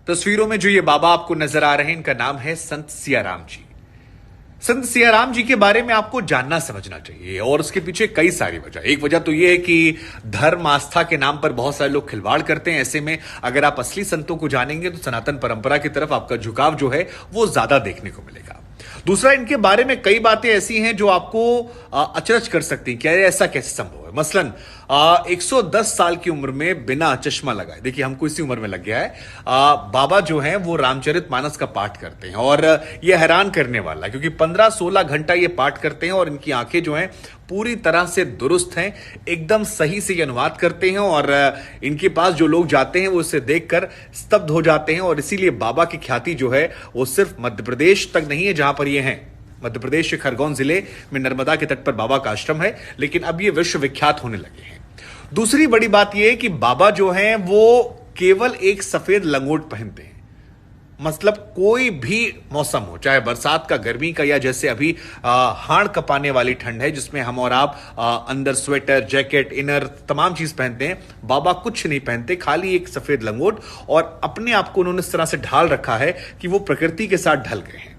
तस्वीरों में जो ये बाबा आपको नजर आ रहे हैं, इनका नाम है संत सियाराम जी। संत सियाराम जी के बारे में आपको जानना समझना चाहिए और उसके पीछे कई सारी वजह। एक वजह तो यह है कि धर्म आस्था के नाम पर बहुत सारे लोग खिलवाड़ करते हैं। ऐसे में अगर आप असली संतों को जानेंगे तो सनातन परंपरा की तरफ आपका झुकाव जो है वो ज्यादा देखने को मिलेगा। दूसरा, इनके बारे में कई बातें ऐसी हैं जो आपको अचरज कर सकती हैं। क्या ऐसा कैसे संभव है? मसलन 110 साल की उम्र में बिना चश्मा लगाए, देखिए हमको इसी उम्र में लग गया है, बाबा जो हैं वो रामचरितमानस का पाठ करते हैं। और ये हैरान करने वाला है क्योंकि 15-16 घंटा ये पाठ करते हैं और इनकी आंखें जो हैं पूरी तरह से दुरुस्त हैं, एकदम सही से ये अनुवाद करते हैं। और इनके पास जो लोग जाते हैं वो इसे देखकर स्तब्ध हो जाते हैं। और इसीलिए बाबा की ख्याति जो है वो सिर्फ मध्य प्रदेश तक नहीं है जहां पर ये हैं। मध्य प्रदेश के खरगोन जिले में नर्मदा के तट पर बाबा का आश्रम है, लेकिन अब ये विश्व विख्यात होने लगे हैं। दूसरी बड़ी बात यह है कि बाबा जो हैं वो केवल एक सफेद लंगोट पहनते हैं। मतलब कोई भी मौसम हो, चाहे बरसात का, गर्मी का, या जैसे अभी हाड़ कपाने वाली ठंड है जिसमें हम और आप अंदर स्वेटर, जैकेट, इनर तमाम चीज पहनते हैं, बाबा कुछ नहीं पहनते, खाली एक सफेद लंगोट। और अपने आप को उन्होंने इस तरह से ढाल रखा है कि वो प्रकृति के साथ ढल गए हैं।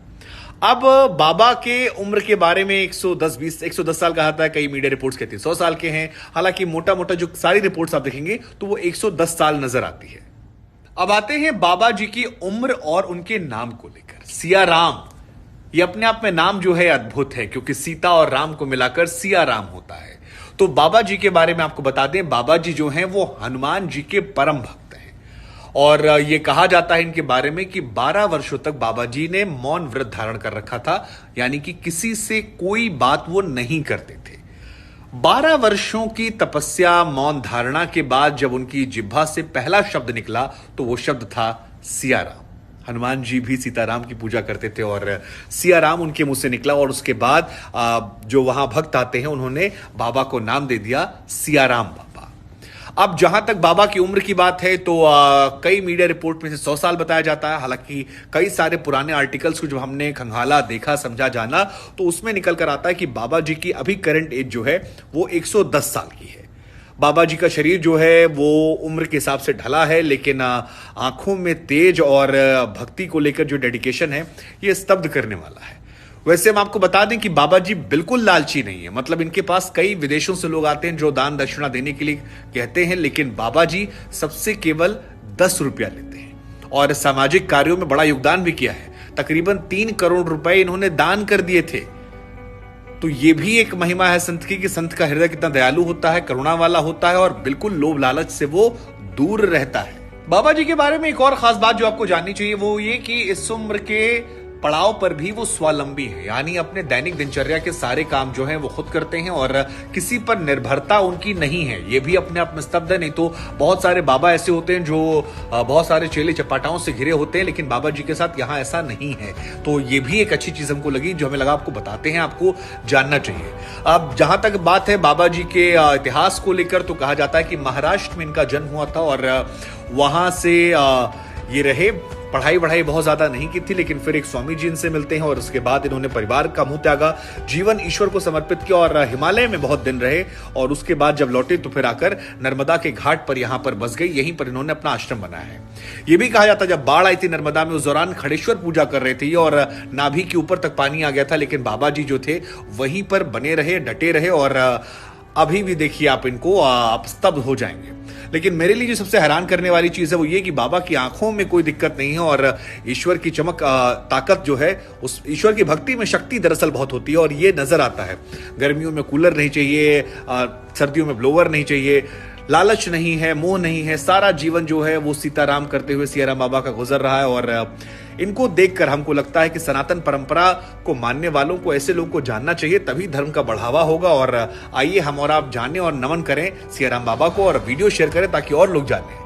अब बाबा के उम्र के बारे में 110 साल कहा था, कई मीडिया रिपोर्ट्स कहती है 100 साल के हैं। हालांकि मोटा मोटा जो सारी रिपोर्ट्स आप देखेंगे तो वो 110 साल नजर आती है। अब आते हैं बाबा जी की उम्र और उनके नाम को लेकर। सियाराम, ये अपने आप में नाम जो है अद्भुत है क्योंकि सीता और राम को मिलाकर सियाराम होता है। तो बाबा जी के बारे में आपको बता दें, बाबा जी जो हैं वो हनुमान जी के परम भक्त हैं। और ये कहा जाता है इनके बारे में कि 12 वर्षों तक बाबा जी ने मौन व्रत धारण कर रखा था, यानी कि किसी से कोई बात वो नहीं करते थे। 12 वर्षों की तपस्या, मौन धारणा के बाद जब उनकी जिह्वा से पहला शब्द निकला तो वो शब्द था सियाराम। हनुमान जी भी सीताराम की पूजा करते थे और सियाराम उनके मुंह से निकला। और उसके बाद जो वहां भक्त आते हैं उन्होंने बाबा को नाम दे दिया सियाराम बाबा। अब जहां तक बाबा की उम्र की बात है तो कई मीडिया रिपोर्ट में से 100 साल बताया जाता है। हालांकि कई सारे पुराने आर्टिकल्स को जब हमने खंगाला, देखा, समझा, जाना तो उसमें निकल कर आता है कि बाबा जी की अभी करंट एज जो है वो 110 साल की है। बाबा जी का शरीर जो है वो उम्र के हिसाब से ढला है, लेकिन आंखों में तेज और भक्ति को लेकर जो डेडिकेशन है ये स्तब्ध करने वाला है। वैसे हम आपको बता दें कि बाबा जी बिल्कुल लालची नहीं है। मतलब इनके पास कई विदेशों से लोग आते हैं जो दान दक्षिणा देने के लिए कहते हैं, लेकिन बाबा जी सबसे केवल 10 रुपया लेते हैं और सामाजिक कार्यों में बड़ा योगदान भी किया है। तकरीबन 3 करोड़ रुपए इन्होंने दान कर दिए थे। तो ये भी एक महिमा है संत की कि संत का हृदय कितना दयालु होता है, करुणा वाला होता है और बिल्कुल लोभ लालच से वो दूर रहता है। बाबा जी के बारे में एक और खास बात जो आपको जाननी चाहिए वो ये कि इस उम्र के पड़ाव पर भी वो स्वावलंबी है, यानी अपने दैनिक दिनचर्या के सारे काम जो हैं वो खुद करते हैं और किसी पर निर्भरता उनकी नहीं है। ये भी अपने आप में स्तब्ध है। नहीं तो बहुत सारे बाबा ऐसे होते हैं जो बहुत सारे चेले चपाटाओं से घिरे होते हैं, लेकिन बाबा जी के साथ यहाँ ऐसा नहीं है। तो ये भी एक अच्छी चीज हमको लगी जो हमें लगा आपको बताते हैं, आपको जानना चाहिए। अब जहां तक बात है बाबा जी के इतिहास को लेकर तो कहा जाता है कि महाराष्ट्र में इनका जन्म हुआ था और वहां से ये रहे। पढ़ाई वढ़ाई बहुत ज्यादा नहीं की थी, लेकिन फिर एक स्वामी जी इनसे मिलते हैं और उसके बाद इन्होंने परिवार का मुंह त्यागा, जीवन ईश्वर को समर्पित किया और हिमालय में बहुत दिन रहे। और उसके बाद जब लौटे तो फिर आकर नर्मदा के घाट पर यहां पर बस गए, यहीं पर इन्होंने अपना आश्रम बनाया है। यह भी कहा जाता है जब बाढ़ आई थी नर्मदा में, उस दौरान खड़ेश्वर पूजा कर रहे थे और नाभि के ऊपर तक पानी आ गया था, लेकिन बाबा जी जो थे वहीं पर बने रहे, डटे रहे। और अभी भी देखिए आप इनको, आप स्तब्ध हो जाएंगे। लेकिन मेरे लिए जो सबसे हैरान करने वाली चीज है वो ये कि बाबा की आंखों में कोई दिक्कत नहीं है और ईश्वर की चमक, ताकत जो है, उस ईश्वर की भक्ति में शक्ति दरअसल बहुत होती है और ये नजर आता है। गर्मियों में कूलर नहीं चाहिए, सर्दियों में ब्लोवर नहीं चाहिए, लालच नहीं है, मोह नहीं है। सारा जीवन जो है वो सीताराम करते हुए सियाराम बाबा का गुजर रहा है। और इनको देखकर हमको लगता है कि सनातन परंपरा को मानने वालों को, ऐसे लोगों को जानना चाहिए, तभी धर्म का बढ़ावा होगा। और आइए हम और आप जानें और नमन करें सियाराम बाबा को और वीडियो शेयर करें ताकि और लोग जानें।